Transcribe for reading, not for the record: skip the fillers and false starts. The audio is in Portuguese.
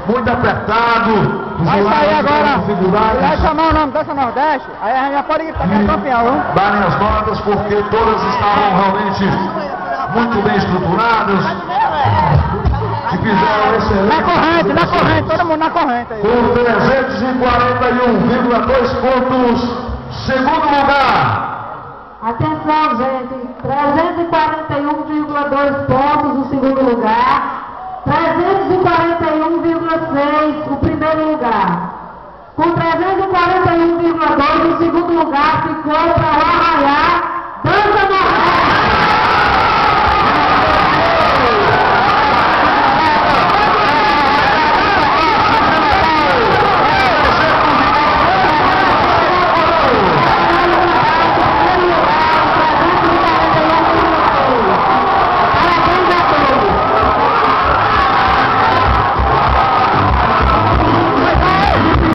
muito apertado. Vai sair agora, vai chamar o nome dessa Nordeste, aí a gente já pode ir para que é campeão, hein? Darem as notas porque todas estavam realmente muito bem estruturadas e fizeram excelente. Na corrente, todo mundo na corrente aí. Com 341,2 pontos, segundo lugar. Atenção, gente, 341,2 pontos o segundo lugar, 341,6 o primeiro lugar. Com 341,2 o segundo lugar ficou para